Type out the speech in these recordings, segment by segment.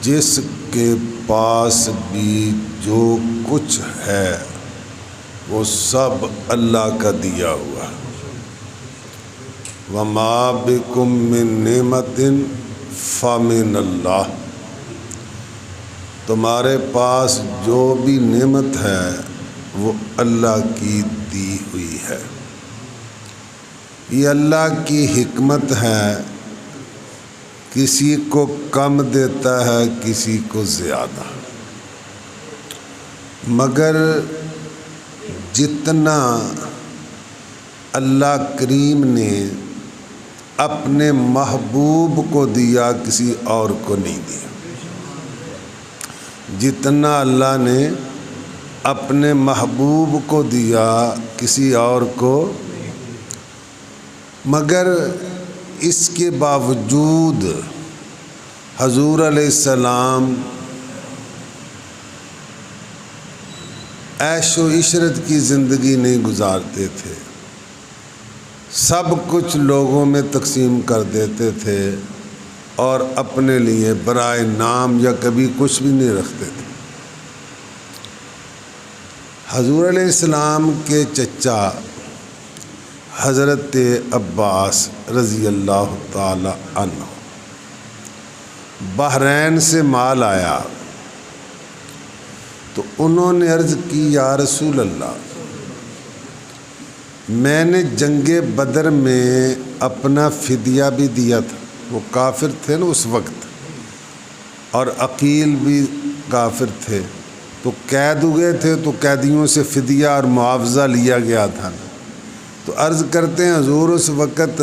جس کے پاس بھی جو کچھ ہے وہ سب اللہ کا دیا ہوا ہے۔ وَمَا بِكُم مِّن نِّعْمَةٍ فَمِنَ اللَّهِ، تمہارے پاس جو بھی نعمت ہے وہ اللہ کی دی ہوئی ہے۔ یہ اللہ کی حکمت ہے، کسی کو کم دیتا ہے کسی کو زیادہ، مگر جتنا اللہ کریم نے اپنے محبوب کو دیا کسی اور کو نہیں دیا۔ جتنا اللہ نے اپنے محبوب کو دیا کسی اور کو، مگر اس کے باوجود حضور علیہ السلام عیش و عشرت کی زندگی نہیں گزارتے تھے، سب کچھ لوگوں میں تقسیم کر دیتے تھے اور اپنے لیے برائے نام یا کبھی کچھ بھی نہیں رکھتے تھے۔ حضور علیہ السلام کے چچا حضرت عباس رضی اللہ تعالی عنہ، بحرین سے مال آیا تو انہوں نے عرض کی، یا رسول اللہ، میں نے جنگ بدر میں اپنا فدیہ بھی دیا تھا، وہ کافر تھے نا اس وقت، اور عقیل بھی کافر تھے، تو قید ہوئے تھے تو قیدیوں سے فدیہ اور معاوضہ لیا گیا تھا۔ تو عرض کرتے ہیں حضور اس وقت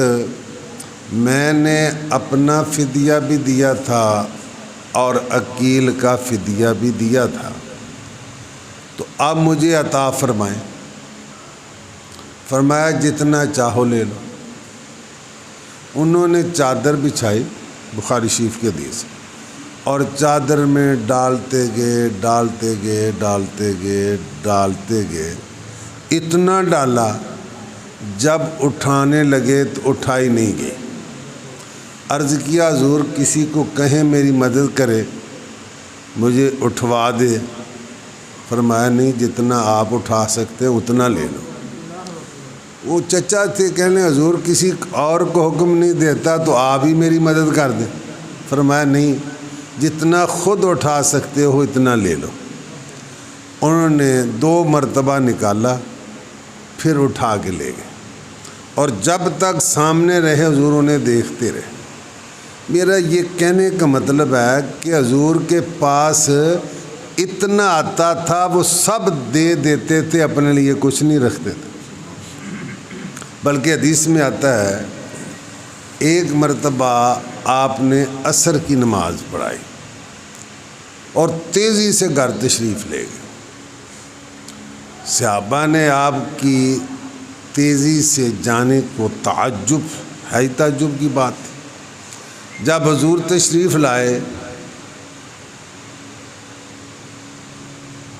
میں نے اپنا فدیہ بھی دیا تھا اور عقیل کا فدیہ بھی دیا تھا، تو اب مجھے عطا فرمائیں۔ فرمایا جتنا چاہو لے لو۔ انہوں نے چادر بچھائی، بخاری شریف کے حدیث، اور چادر میں ڈالتے گئے ڈالتے گئے ڈالتے گئے ڈالتے گئے، اتنا ڈالا جب اٹھانے لگے تو اٹھائی نہیں گئی۔ عرض کیا حضور کسی کو کہیں میری مدد کرے مجھے اٹھوا دے۔ فرمایا نہیں، جتنا آپ اٹھا سکتے ہیں اتنا لے لو۔ وہ چچا تھے، کہنے حضور کسی اور کو حکم نہیں دیتا تو آپ ہی میری مدد کر دیں۔ فرمایا نہیں، جتنا خود اٹھا سکتے ہو اتنا لے لو۔ انہوں نے 2 مرتبہ نکالا، پھر اٹھا کے لے گئے، اور جب تک سامنے رہے حضور انہیں دیکھتے رہے۔ میرا یہ کہنے کا مطلب ہے کہ حضور کے پاس اتنا آتا تھا، وہ سب دے دیتے تھے، اپنے لیے کچھ نہیں رکھتے تھے۔ بلکہ حدیث میں آتا ہے ایک مرتبہ آپ نے عصر کی نماز پڑھائی اور تیزی سے گھر تشریف لے گئے۔ صحابہ نے آپ کی تیزی سے جانے کو تعجب ہے، تعجب کی بات تھی۔ جب حضور تشریف لائے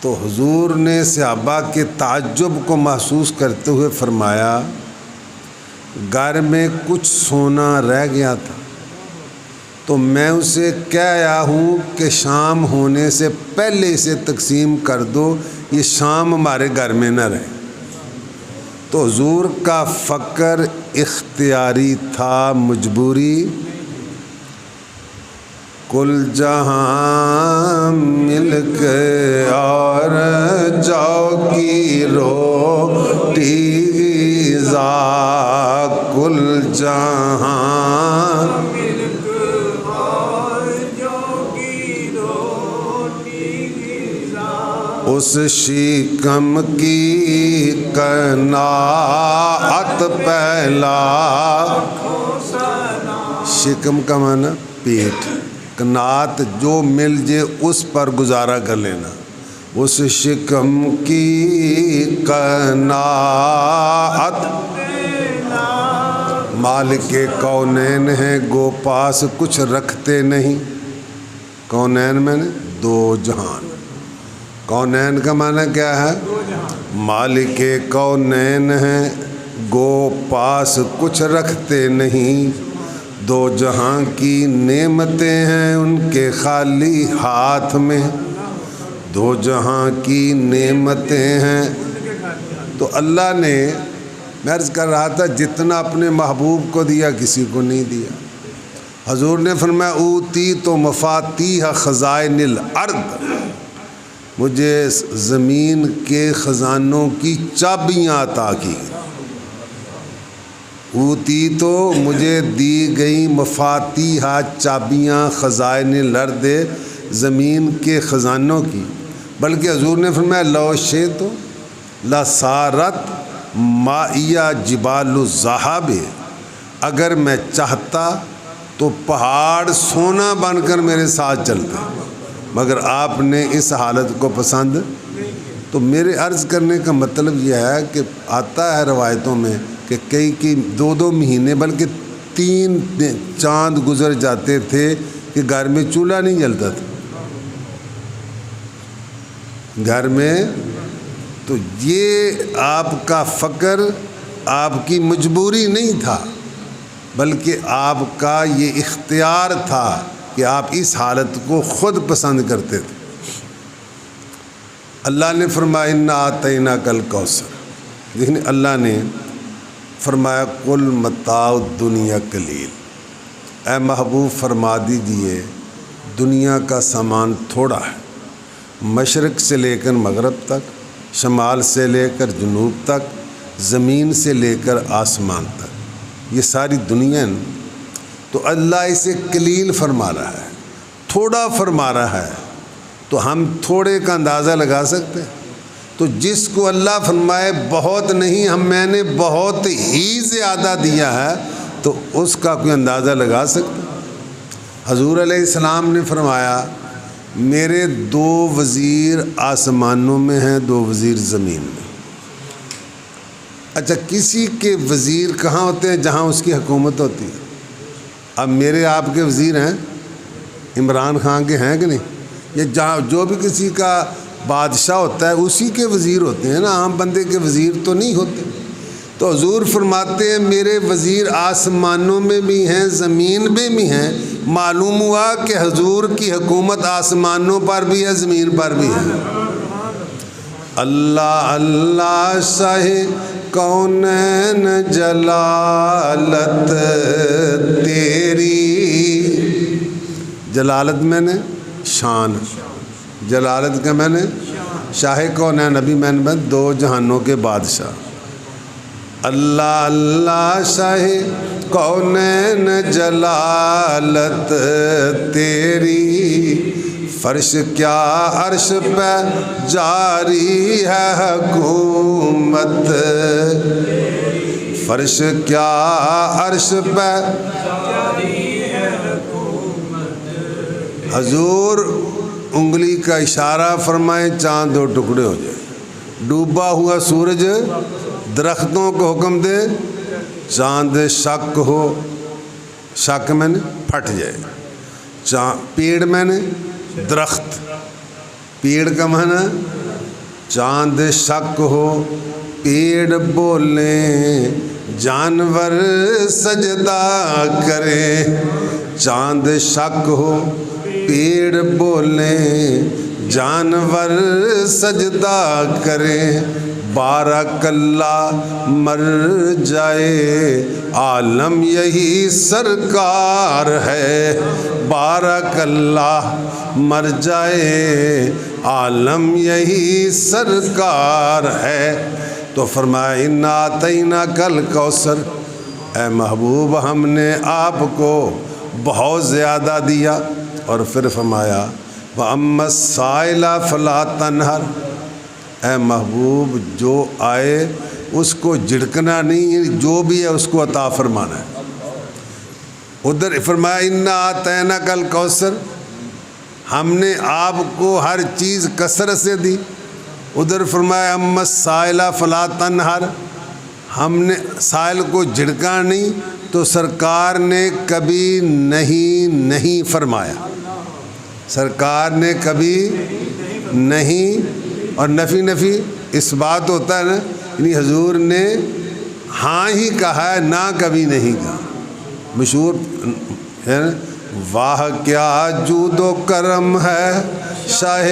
تو حضور نے صحابہ کے تعجب کو محسوس کرتے ہوئے فرمایا، گھر میں کچھ سونا رہ گیا تھا تو میں اسے کہہ آیا ہوں کہ شام ہونے سے پہلے اسے تقسیم کر دو، یہ شام ہمارے گھر میں نہ رہے۔ تو حضور کا فقر اختیاری تھا، مجبوری۔ کل جہاں مل کے اور جاؤ کی روٹی غذا، کل جہاں مل کے اور جاؤ کی روٹی غذا، اس شکم کی قناعت پہلا۔ شکم کا معنی پیٹ، قناعت جو مل جائے اس پر گزارا کر لینا۔ اس شکم کی قناعت مالک کونین ہے، گو پاس کچھ رکھتے نہیں۔ کونین میں نے 2 جہان۔ کونین کا معنی کیا ہے؟ مالک کونین ہے، گو پاس کچھ رکھتے نہیں۔ دو جہاں کی نعمتیں ہیں ان کے خالی ہاتھ میں، دو جہاں کی نعمتیں ہیں۔ تو اللہ نے، میں عرض کر رہا تھا، جتنا اپنے محبوب کو دیا کسی کو نہیں دیا۔ حضور نے فرمایا اوتی تو مفاتیح خزائن الارض، مجھے زمین کے خزانوں کی چابیاں عطا کی۔ اوتی تو مجھے دی گئی مفاتیح چابیاں خزائن الارض، زمین کے خزانوں کی۔ بلکہ حضور نے فرمایا لو شئت لسارت مائیہ جبال الذہب، اگر میں چاہتا تو پہاڑ سونا بن کر میرے ساتھ چلتے، مگر آپ نے اس حالت کو پسند۔ تو میرے عرض کرنے کا مطلب یہ ہے کہ آتا ہے روایتوں میں کہ کئی 2 مہینے بلکہ 3 چاند گزر جاتے تھے کہ گھر میں چولہا نہیں جلتا تھا گھر میں۔ تو یہ آپ کا فقر آپ کی مجبوری نہیں تھا، بلکہ آپ کا یہ اختیار تھا کہ آپ اس حالت کو خود پسند کرتے تھے۔ اللہ نے فرمایا انا اعطیناک الکوثر، لیکن اللہ نے فرمایا قل متاع الدنیا قلیل، اے محبوب فرما دیجئے دنیا کا سامان تھوڑا ہے، مشرق سے لے کر مغرب تک، شمال سے لے کر جنوب تک، زمین سے لے کر آسمان تک، یہ ساری دنیا ہے۔ تو اللہ اسے قلیل فرما رہا ہے، تھوڑا فرما رہا ہے، تو ہم تھوڑے کا اندازہ لگا سکتے ہیں؟ تو جس کو اللہ فرمائے بہت نہیں، میں نے بہت ہی زیادہ دیا ہے، تو اس کا کوئی اندازہ لگا سکتے ہیں؟ حضور علیہ السلام نے فرمایا میرے 2 وزیر آسمانوں میں ہیں، 2 وزیر زمین میں۔ اچھا، کسی کے وزیر کہاں ہوتے ہیں؟ جہاں اس کی حکومت ہوتی ہے۔ اب میرے آپ کے وزیر ہیں، عمران خان کے ہیں کہ نہیں؟ یہ جہاں جو بھی کسی کا بادشاہ ہوتا ہے اسی کے وزیر ہوتے ہیں نا، عام بندے کے وزیر تو نہیں ہوتے۔ تو حضور فرماتے ہیں میرے وزیر آسمانوں میں بھی ہیں، زمین میں بھی ہیں۔ معلوم ہوا کہ حضور کی حکومت آسمانوں پر بھی ہے، زمین پر بھی ہے۔ اللہ اللہ شاہ کونین جلالت تیری، جلالت میں نے شان، جلالت کا میں نے شاہ کونین، نبی میں نے 2 جہانوں کے بادشاہ۔ اللہ اللہ شاہ کونین جلالت تیری، فرش کیا عرش پہ جاری ہے حکومت، فرش کیا عرش پہ جاری ہے حکومت۔ حضور انگلی کا اشارہ فرمائیں، چاند 2 ٹکڑے ہو جائے، ڈوبا ہوا سورج درختوں کو حکم دے چاند شک ہو، شک میں نے پھٹ جائے، پیڑ میں نے درخت، پیڑ کا معنی چاند شک ہو، پیڑ بولیں جانور سجدہ کرے، چاند شک ہو پیڑ بولیں جانور سجدہ کریں، بارک اللہ مر جائے عالم یہی سرکار ہے، بارک اللہ مر جائے عالم یہی سرکار ہے۔ تو فرمایا انا اعطیناک الکوثر، اے محبوب ہم نے آپ کو بہت زیادہ دیا۔ اور پھر فرمایا وَأَمَّا السَّائِلَ فَلَا تَنْهَرْ، اے محبوب جو آئے اس کو جھڑکنا نہیں، جو بھی ہے اس کو عطا فرمانا ہے۔ ادھر فرمایا اِنَّا أَعْطَيْنَاكَ الْكَوْثَرَ، ہم نے آپ کو ہر چیز کثرت سے دی۔ ادھر فرمایا اما السائل فلا تنہر، ہم نے سائل کو جھڑکا نہیں، تو سرکار نے کبھی نہیں فرمایا، سرکار نے کبھی نہیں، اور نفی اس بات ہوتا ہے نا، یعنی حضور نے ہاں ہی کہا ہے، نہ کبھی نہیں کہا۔ مشہور ہے نا، واہ کیا جود و کرم ہے شاہ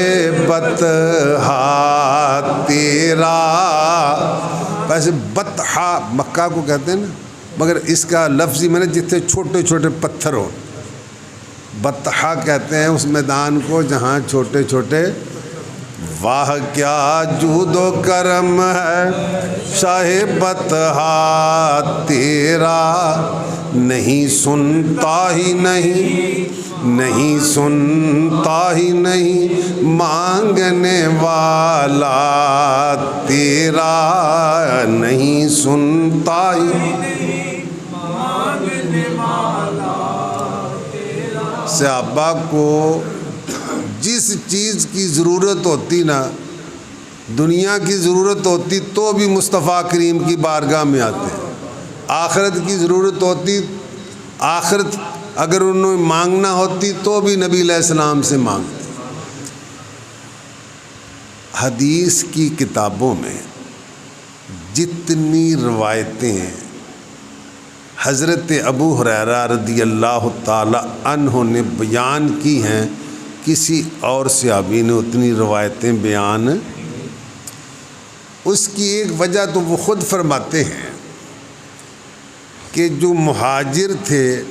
بطحا تیرا. ویسے بطحا مکہ کو کہتے ہیں نا، مگر اس کا لفظی میں نے جتنے چھوٹے چھوٹے پتھر ہو، بطحا کہتے ہیں اس میدان کو جہاں چھوٹے چھوٹے. واہ کیا جود و کرم ہے شاہ بطحا تیرا، نہیں سنتا ہی نہیں سنتا ہی نہیں مانگنے والا تیرا، نہیں سنتا ہی مانگنے والا تیرا. صحابہ کو جس چیز کی ضرورت ہوتی نا، دنیا کی ضرورت ہوتی تو بھی مصطفیٰ کریم کی بارگاہ میں آتے ہیں. آخرت کی ضرورت ہوتی، آخرت اگر انہوں نے مانگنا ہوتی تو بھی نبی علیہ السلام سے مانگتے. حدیث کی کتابوں میں جتنی روایتیں حضرت ابو ہریرہ رضی اللہ تعالی عنہ نے بیان کی ہیں، کسی اور صحابی نے اتنی روایتیں بیان. اس کی ایک وجہ تو وہ خود فرماتے ہیں کہ جو مہاجر تھے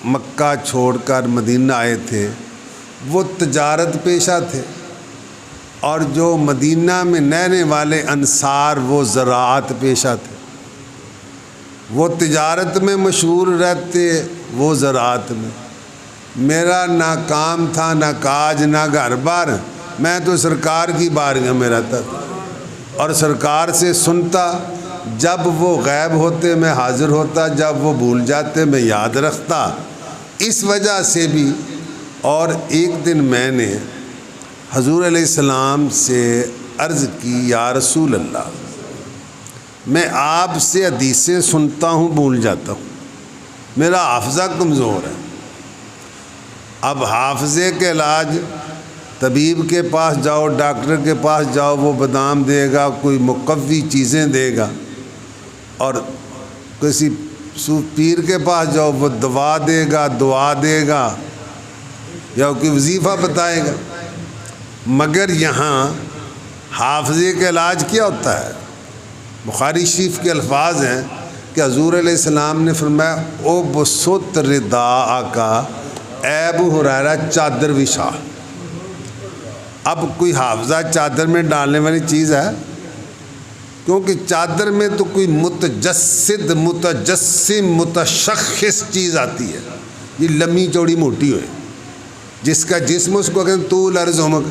مکہ چھوڑ کر مدینہ آئے تھے وہ تجارت پیشہ تھے، اور جو مدینہ میں رہنے والے انصار وہ زراعت پیشہ تھے. وہ تجارت میں مشہور رہتے، وہ زراعت میں. میرا نہ کام تھا، نہ کاج، نہ گھر بار، میں تو سرکار کی بارگاہ میں رہتا تھا اور سرکار سے سنتا. جب وہ غائب ہوتے میں حاضر ہوتا، جب وہ بھول جاتے میں یاد رکھتا. اس وجہ سے بھی. اور ایک دن میں نے حضور علیہ السلام سے عرض کی، یا رسول اللہ، میں آپ سے حدیثیں سنتا ہوں بھول جاتا ہوں، میرا حافظہ کمزور ہے. اب حافظے کے علاج طبیب کے پاس جاؤ، ڈاکٹر کے پاس جاؤ، وہ بادام دے گا، کوئی مقوی چیزیں دے گا، اور کسی پیر کے پاس جاؤ وہ دوا دے گا، دعا دے گا، یا کوئی وظیفہ بتائے گا. مگر یہاں حافظے کے علاج کیا ہوتا ہے؟ بخاری شریف کے الفاظ ہیں کہ حضور علیہ السلام نے فرمایا، او بسط ردا کا، اے ابو ہریرہ چادر وچھا. اب کوئی حافظہ چادر میں ڈالنے والی چیز ہے؟ کیونکہ چادر میں تو کوئی متجسد، متجسم، متشخص چیز آتی ہے. یہ لمبی چوڑی موٹی ہوئے، جس کا جسم اس کو کہتے ہیں طول عرض عمق.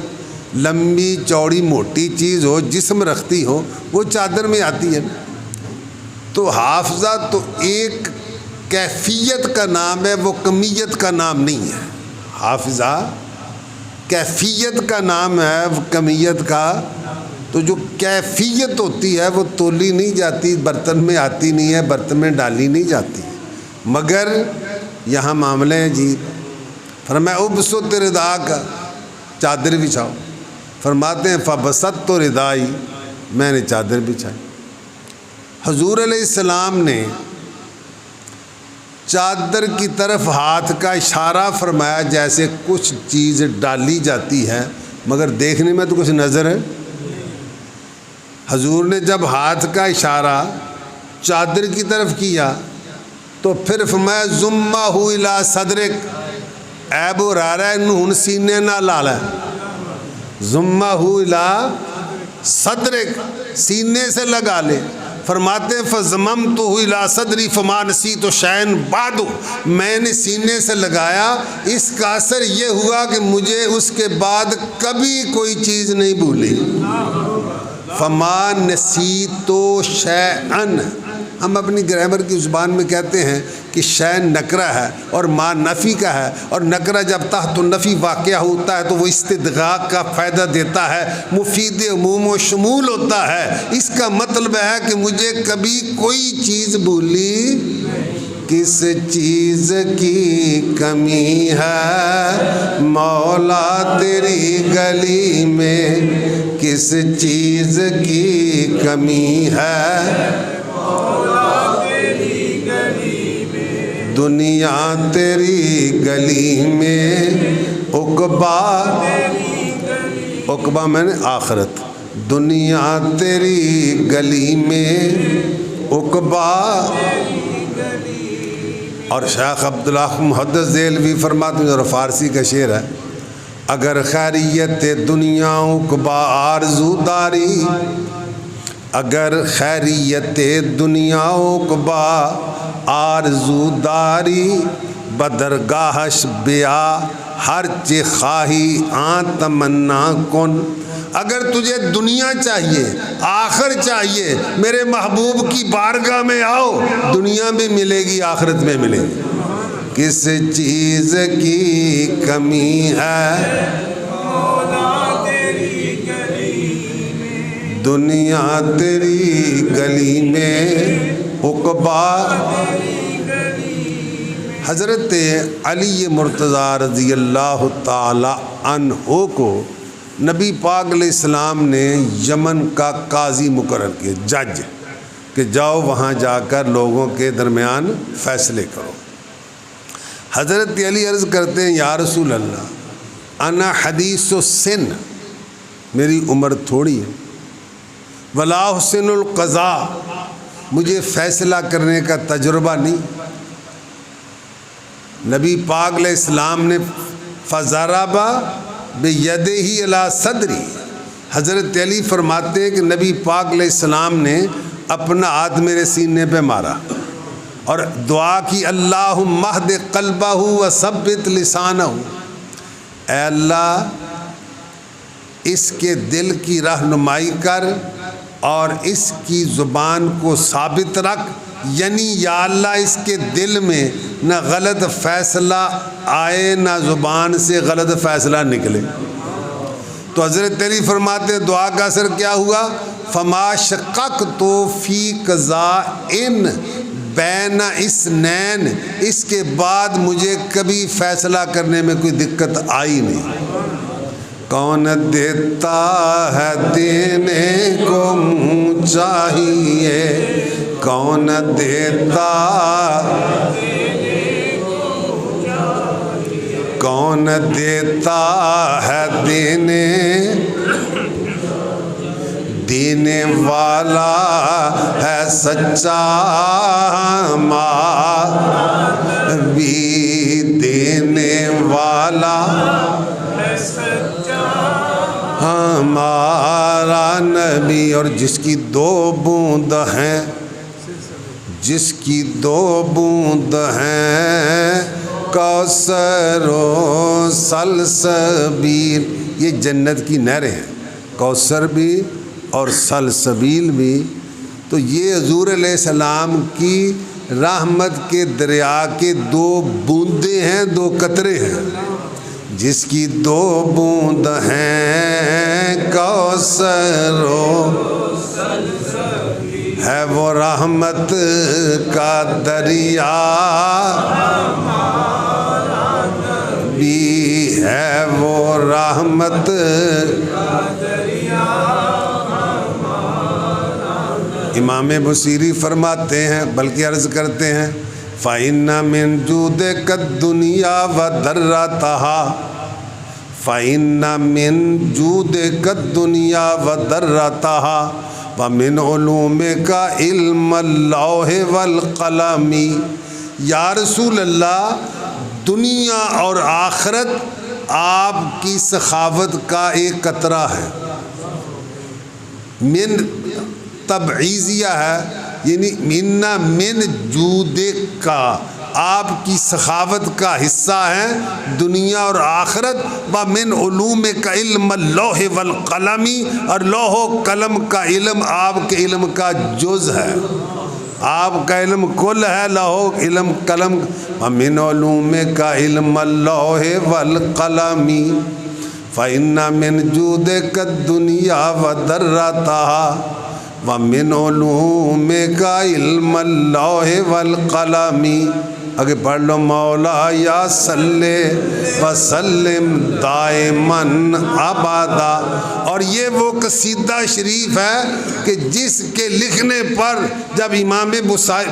لمبی چوڑی موٹی چیز ہو، جسم رکھتی ہو، وہ چادر میں آتی ہے. تو حافظہ تو ایک کیفیت کا نام ہے، وہ کمیت کا نام نہیں ہے. حافظہ کیفیت کا نام ہے، وہ کمیت کا. تو جو کیفیت ہوتی ہے وہ تولی نہیں جاتی، برتن میں آتی نہیں ہے، برتن میں ڈالی نہیں جاتی. مگر یہاں معاملے ہیں جی. فرمایا ابسط ردا کا، چادر بچھاؤ. فرماتے ہیں فبسط تو ردائی، میں نے چادر بچھائی. حضور علیہ السلام نے چادر کی طرف ہاتھ کا اشارہ فرمایا جیسے کچھ چیز ڈالی جاتی ہے مگر دیکھنے میں تو کچھ نظر ہے. حضور نے جب ہاتھ کا اشارہ چادر کی طرف کیا تو پھر فرمایا ضمہ الی صدرک، اے ابو ہریرہ نون سینے نہ لالا، ضمہ الی صدرک، سینے سے لگا لے. فرماتے ہیں فضممتہ الی صدری فما نسیت شیئا بعد، میں نے سینے سے لگایا، اس کا اثر یہ ہوا کہ مجھے اس کے بعد کبھی کوئی چیز نہیں بھولی. فما نسیت شیئا، ہم اپنی گرامر کی زبان میں کہتے ہیں کہ شین نکرہ ہے اور ما نفی کا ہے، اور نکرہ جب تحت نفی واقعہ ہوتا ہے تو وہ استدغاق کا فائدہ دیتا ہے، مفید عموم و شمول ہوتا ہے. اس کا مطلب ہے کہ مجھے کبھی کوئی چیز بھولی. کس چیز کی کمی ہے مولا تیری گلی میں، کس چیز کی کمی ہے دنیا تیری گلی میں عقبہ میں نے آخرت، دنیا تیری گلی میں عقبہ. اور شیخ عبداللہ محدث دہلوی فرماتے ہیں، اور فارسی کا شعر ہے، اگر خیریت دنیا عقبہ آرزو داری، اگر خیریت دنیا عقبہ آرزو داری، بدرگاہش بیا ہر چہ خواہی آن تمنا کن. اگر تجھے دنیا چاہیے، آخر چاہیے، میرے محبوب کی بارگاہ میں آؤ، دنیا میں ملے گی، آخرت میں ملے گی. کس چیز کی کمی ہے دنیا تیری گلی میں عقبہ. حضرت علی مرتضیٰ رضی اللہ تعالی عنہ کو نبی پاک علیہ السلام نے یمن کا قاضی مقرر کیا، جج، کہ جاؤ وہاں جا کر لوگوں کے درمیان فیصلے کرو. حضرت علی عرض کرتے ہیں، یا رسول اللہ، انا حدیث السن، میری عمر تھوڑی ہے، ولا حسن القضاء، مجھے فیصلہ کرنے کا تجربہ نہیں. نبی پاک علیہ السلام نے فضرب بیدہ علی صدری، حضرت علی فرماتے ہیں کہ نبی پاک علیہ السلام نے اپنا ہاتھ میرے سینے پہ مارا اور دعا کی، اللہم اہد قلبہ وثبت لسانہ، اے اللہ اس کے دل کی رہنمائی کر اور اس کی زبان کو ثابت رکھ، یعنی یا اللہ اس کے دل میں نہ غلط فیصلہ آئے نہ زبان سے غلط فیصلہ نکلے. تو حضرت علی فرماتے دعا کا اثر کیا ہوا، فما شققت فی قضاء بین اثنین، اس کے بعد مجھے کبھی فیصلہ کرنے میں کوئی دقت آئی نہیں. کون دیتا ہے دینے کو منہ چاہیے، کون دیتا، کون دیتا ہے دینے والا ہے سچا، بھی دینے والا ہمارا نبی. اور جس کی دو بوند ہیں، جس کی دو بوند ہیں، کوثر و سلسبیل، یہ جنت کی نہریں ہیں، کوثر بھی اور سلسبیل بھی. تو یہ حضور علیہ السلام کی رحمت کے دریا کے دو بوندیں ہیں، دو قطرے ہیں. جس کی دو بوند ہیں کوثر ہے وہ رحمت کا دریا، بھی ہے وہ رحمت کا دریا. امام بصیری فرماتے ہیں، بلکہ عرض کرتے ہیں، فَإِنَّ مِن جُودِكَ الدُّنْيَا وَضَرَّتَهَا، فَإِنَّ مِن جُودِكَ الدُّنْيَا وَضَرَّتَهَا وَمِنْ عُلُومِكَ عِلْمَ اللَّوْحِ وَالْقَلَمِ. یا رسول اللہ، دنیا اور آخرت آپ کی سخاوت کا ایک قطرہ ہے. من تبعیضیہ ہے، یعنی من جودک کا، آپ کی سخاوت کا حصہ ہے دنیا اور آخرت. وَمِنْ عُلُومِكَ عِلْمَ اللَّوْحِ وَالْقَلَمِ، اور لوح و قلم کا علم آپ کے علم کا جز ہے، آپ کا علم کل ہے، لوح علم قلم. وَمِنْ عُلُومِكَ عِلْمَ اللَّوْحِ وَالْقَلَمِ فَإِنَّ مِنْ جُودِكَ الدُّنْيَا وَضَرَّتَهَا وَمِنْ عُلُومِكَ عِلْمَ اللَّوْحِ وَالْقَلَمِ. آگے پڑھ لو مولا یا صلی وسلم دائمن ابدا. اور یہ وہ قصیدہ شریف ہے کہ جس کے لکھنے پر جب امام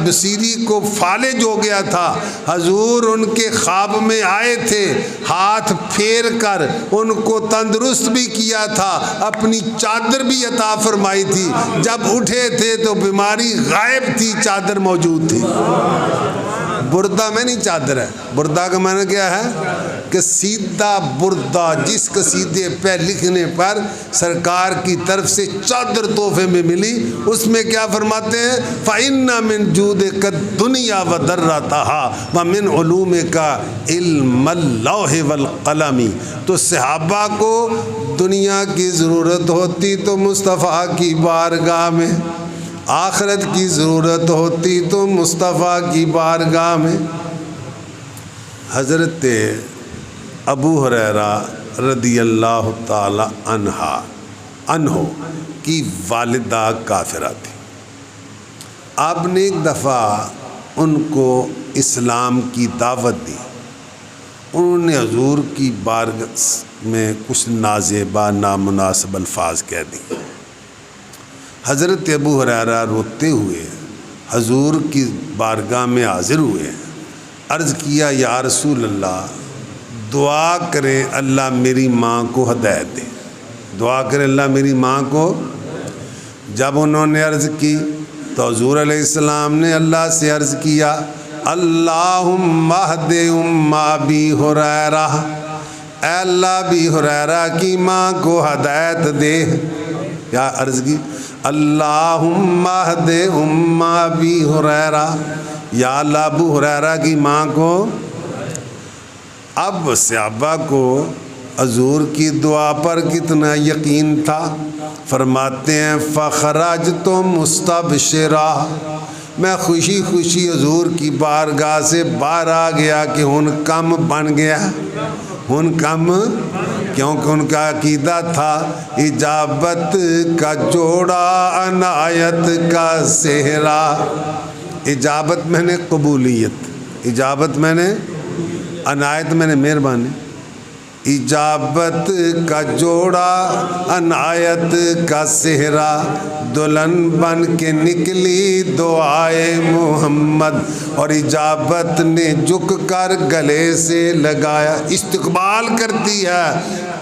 بصیری کو فالج ہو گیا تھا، حضور ان کے خواب میں آئے تھے، ہاتھ پھیر کر ان کو تندرست بھی کیا تھا، اپنی چادر بھی عطا فرمائی تھی. جب اٹھے تھے تو بیماری غائب تھی، چادر موجود تھی. بردہ میں نہیں چادر ہے. بردہ کا معنی کیا ہے؟ قصیدہ بردہ، جس قصیدے پہ لکھنے پر سرکار کی طرف سے چادر تحفے میں ملی. اس میں کیا فرماتے ہیں؟ فَإِنَّ مِن جُودِكَ الدُّنْيَا وَضَرَّتَهَا وَمِنْ عُلُومِكَ عِلْمَ اللَّوْحِ وَالْقَلَمِ. تو صحابہ کو دنیا کی ضرورت ہوتی تو مصطفیٰ کی بارگاہ میں، آخرت کی ضرورت ہوتی تو مصطفیٰ کی بارگاہ میں. حضرت ابو ہریرہ رضی اللہ تعالی عنہ کی والدہ کافرہ تھی. آپ نے ایک دفعہ ان کو اسلام کی دعوت دی. انہوں نے حضور کی بارگاہ میں کچھ نازیبا نامناسب الفاظ کہہ دی. حضرت ابو ہریرہ روتے ہوئے حضور کی بارگاہ میں حاضر ہوئے، عرض کیا یا رسول اللہ دعا کریں اللہ میری ماں کو ہدایت دے، دعا کریں اللہ میری ماں کو. جب انہوں نے عرض کی تو حضور علیہ السلام نے اللہ سے عرض کیا اللہم اہد ام ابی ہریرہ، اے اللہ ابی ہریرہ کی ماں کو ہدایت دے. کیا عرض کی؟ اللہم اہد ام ابی ہریرہ، یا اللہ ابو ہریرہ کی ماں کو. اب صحابہ کو حضور کی دعا پر کتنا یقین تھا. فرماتے ہیں فخرجت مستبشرا، میں خوشی خوشی حضور کی بارگاہ سے باہر آ گیا کہ ہن کم بن گیا. ہن کم، کیونکہ ان کا عقیدہ تھا اجابت کا جوڑا عنایت کا صحرا. اجابت میں نے قبولیت، اجابت میں نے عنایت میں نے مہربانی. اجابت کا جوڑا عنایت کا صحرا، دلہن بن کے نکلی دعائے محمد. اور اجابت نے جھک کر گلے سے لگایا، استقبال کرتی ہے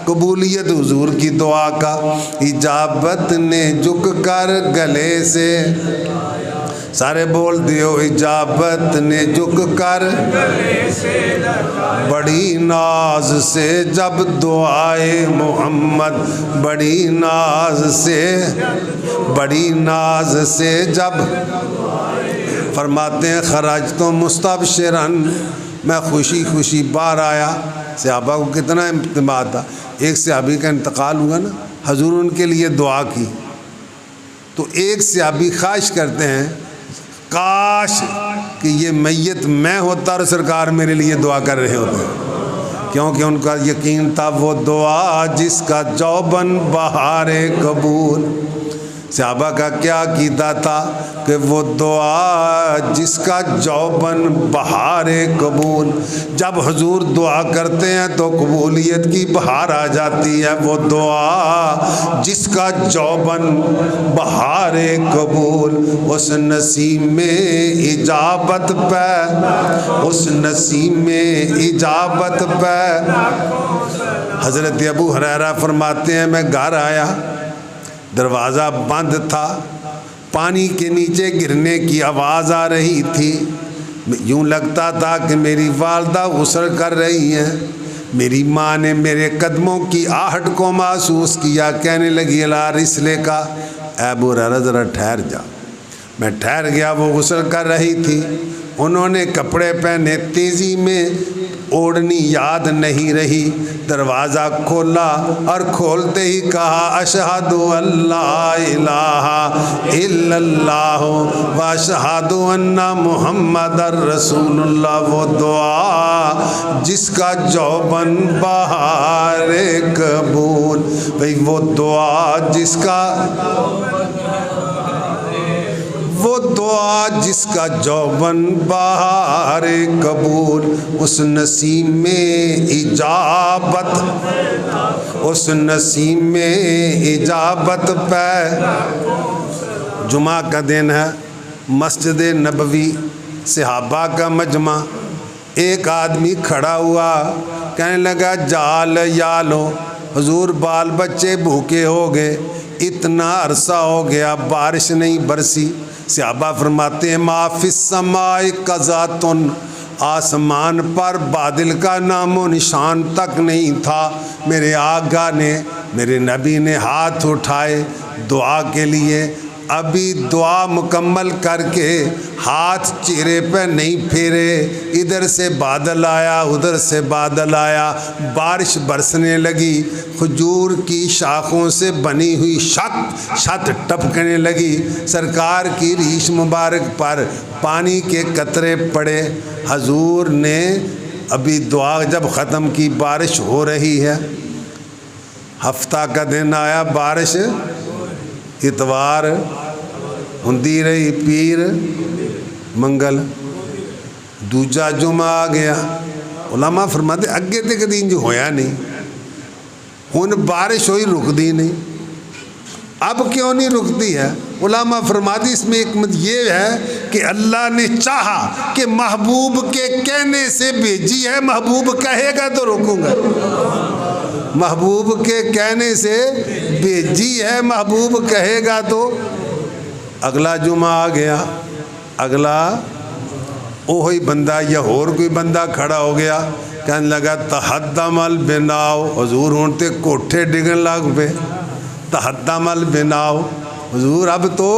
قبولیت حضور کی دعا کا. اجابت نے جھک کر گلے سے، سارے بول دیو اجابت نے جھک کر بڑی ناز سے جب دعائے محمد، بڑی ناز سے، بڑی ناز سے جب. فرماتے ہیں خرجت مستبشرن، میں خوشی خوشی باہر آیا. صحابہ کو کتنا اعتماد تھا. ایک صحابی کا انتقال ہوا نا، حضور ان کے لیے دعا کی تو ایک صحابی خواہش کرتے ہیں کاش کہ یہ میت میں ہوتا اور سرکار میرے لیے دعا کر رہے ہوتے، کیونکہ ان کا یقین تھا وہ دعا جس کا جوبن بہار قبول. صحابہ کا کیا عقیدہ تھا کہ وہ دعا جس کا جوبن بہار قبول. جب حضور دعا کرتے ہیں تو قبولیت کی بہار آ جاتی ہے. وہ دعا جس کا جوبن بہار قبول، اس نسیم میں اجابت پہ، اس نسیم میں اجابت پہ. حضرت ابو ہریرہ فرماتے ہیں میں گھر آیا، دروازہ بند تھا، پانی کے نیچے گرنے کی آواز آ رہی تھی. یوں لگتا تھا کہ میری والدہ غسل کر رہی ہیں. میری ماں نے میرے قدموں کی آہٹ کو محسوس کیا، کہنے لگی الا رسلے کا، اے ابو ہریرہ ذرا ٹھہر جا. میں ٹھہر گیا، وہ غسل کر رہی تھی. انہوں نے کپڑے پہنے، تیزی میں اوڑھنی یاد نہیں رہی. دروازہ کھولا اور کھولتے ہی کہا اشہد اللہ الہ الا اللہ و اشہد ان محمد رسول اللہ. وہ دعا جس کا جوبن بہار قبول، بھئی وہ دعا جس کا، وہ دعا دعا جس کا جوبن بہار قبول، اس نسیم میں اجابت، اس نسیم میں اجابت پہ۔ جمعہ کا دن ہے، مسجد نبوی، صحابہ کا مجمع۔ ایک آدمی کھڑا ہوا، کہنے لگا جال یا لو، حضور بال بچے بھوکے ہو گئے، اتنا عرصہ ہو گیا بارش نہیں برسی۔ صحابہ فرماتے ہیں ما فی السماء قزاتن، آسمان پر بادل کا نام و نشان تک نہیں تھا۔ میرے آقا نے، میرے نبی نے ہاتھ اٹھائے دعا کے لیے، ابھی دعا مکمل کر کے ہاتھ چہرے پہ نہیں پھیرے، ادھر سے بادل آیا ادھر سے بادل آیا، بارش برسنے لگی، کھجور کی شاخوں سے بنی ہوئی چھت ٹپکنے لگی، سرکار کی ریش مبارک پر پانی کے قطرے پڑے۔ حضور نے ابھی دعا جب ختم کی، بارش ہو رہی ہے، ہفتہ کا دن آیا، بارش اتوار ہوندی رہی، پیر منگل، دوجا جمعہ آ گیا۔ علماء فرماتے اگے تے کدی انج ہویا نہیں، ہن بارش ہوئی رکدی نہیں، اب کیوں نہیں رکتی ہے؟ علماء فرماتے اس میں حکمت یہ ہے کہ اللہ نے چاہا کہ محبوب کے کہنے سے بھیجی ہے، محبوب کہے گا تو روکوں گا، محبوب کے کہنے سے بھیجی ہے، محبوب کہے گا تو۔ اگلا جمعہ آ گیا، اگلا وہی بندہ یا اور کوئی بندہ کھڑا ہو گیا، کہنے لگا تہدم البناؤ، حضور ہونتے کوٹھے ڈگن لگ پہ، تہدم البناؤ، حضور اب تو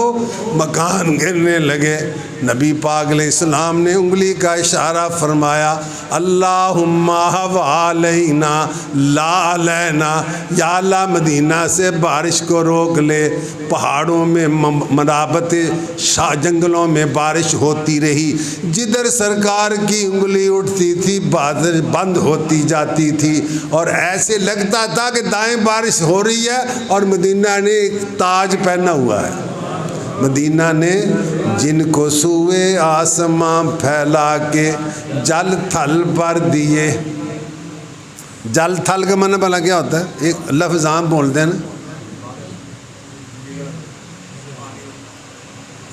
مکان گرنے لگے۔ نبی پاک علیہ السلام نے انگلی کا اشارہ فرمایا، اللہم حوالینا لا علینا، یا اللہ مدینہ سے بارش کو روک لے۔ پہاڑوں میں منابت جنگلوں میں بارش ہوتی رہی، جدھر سرکار کی انگلی اٹھتی تھی بادل بند ہوتی جاتی تھی، اور ایسے لگتا تھا کہ دائیں بارش ہو رہی ہے اور مدینہ نے ایک تاج پہنا ہوا ہے۔ مدینہ نے جن کو سوئے آسماں پھیلا کے جل تھل بھر دیے۔ جل تھل کا معنی بھلا کیا ہوتا ہے؟ ایک لفظ عام بولتے ہیں نا،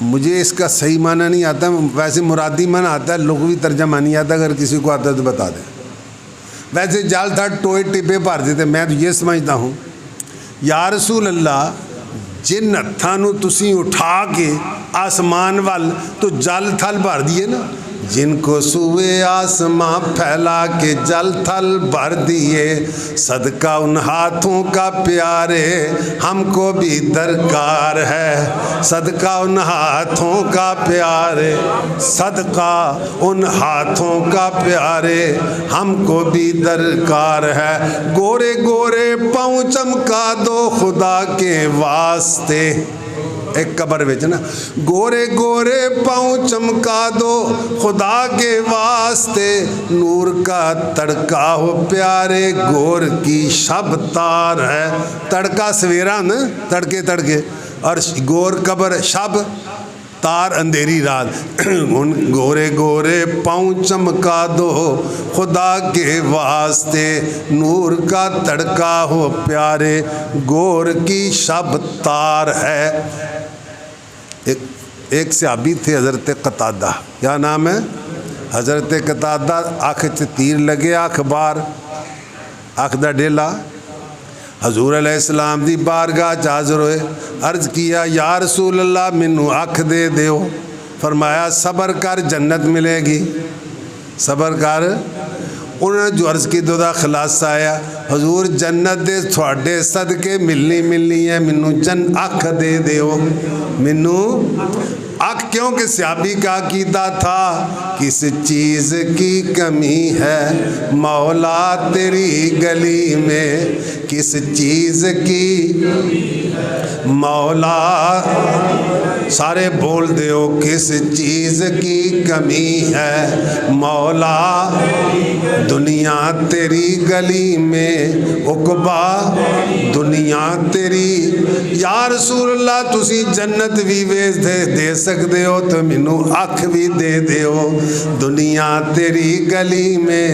مجھے اس کا صحیح معنی نہیں آتا، ویسے مرادی معنی آتا ہے، لغوی ترجمہ نہیں آتا، اگر کسی کو آتا ہے تو بتا دیں۔ ویسے جل تھل ٹوئے ٹپے بھر دیتے، میں تو یہ سمجھتا ہوں یا رسول اللہ جن ہتھاں نوں تسی اٹھا کے آسمان وال تو جل تھل بھر دیے نا، جن کو سوئے آسماں پھیلا کے جل تھل بھر دیے، صدقہ ان ہاتھوں کا پیارے ہم کو بھی درکار ہے، صدقہ ان ہاتھوں کا پیارے، صدقہ ان ہاتھوں کا پیارے ہم کو بھی درکار ہے، گورے گورے پاؤں چمکا دو خدا کے واسطے۔ ایک قبر وچ نا، گورے گورے پاؤں چمکا دو خدا کے واسطے، نور کا تڑکا ہو پیارے گور کی شب تار ہے۔ تڑکا سویرا نا، تڑکے تڑکے، اور گور قبر شب تار اندھیری رات۔ گورے گورے پاؤں چمکا دو خدا کے واسطے، نور کا تڑکا ہو پیارے گور کی شب تار ہے۔ ایک صحابی تھے حضرت قتادہ، کیا نام ہے؟ حضرت قتادہ، آنکھ سے تیر لگے، آنکھ بار، آنکھ دا ڈیلا، حضور علیہ السلام دی بارگاہ حاضر ہوئے، عرض کیا یا رسول اللہ مینوں آنکھ دے دیو۔ فرمایا صبر کر جنت ملے گی، صبر کر۔ انہوں نے جو عرض کی دا خلاصہ آیا، حضور جنت دے تھوڑے صدقے ملنی ہے، مینوں اکھ دے دیو، مینوں اکھ۔ کیونکہ صحابی کا عقیدہ تھا کس چیز کی کمی ہے مولا تیری گلی میں، کس چیز کی مولا، سارے بول دیو، کس چیز کی کمی ہے مولا دنیا تیری گلی میں، عقبہ دنیا تیری۔ یا رسول اللہ تسی جنت بھی ویس دے سکتے ہو تو مینوں اکھ بھی دے دیو، دنیا تیری گلی میں،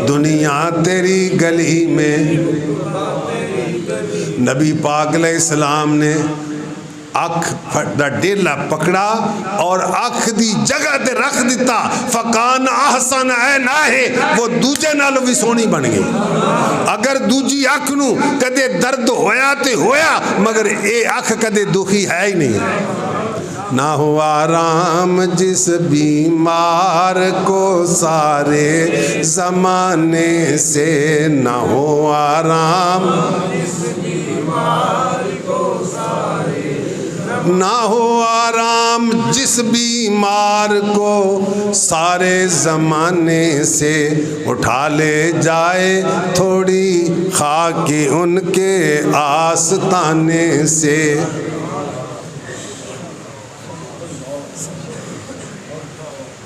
دنیا تیری گلی میں۔ نبی پاک علیہ السلام نے اکھ دا ڈیلا پکڑا اور اکھ دی جگہ تے رکھ دیتا، فکان احسن عیناہ، وہ دوجے نالوں بھی سونی بن گئی۔ اگر دوجی اکھ نو کدے درد ہویا تے ہویا، مگر اے اکھ کدے دکھی ہے ہی نہیں۔ نہ ہو آرام جس بیمار کو سارے زمانے سے، نہ ہو آرام نہ ہو آرام جس بیمار کو سارے زمانے سے، اٹھا لے جائے تھوڑی خاک ان کے آستانے سے۔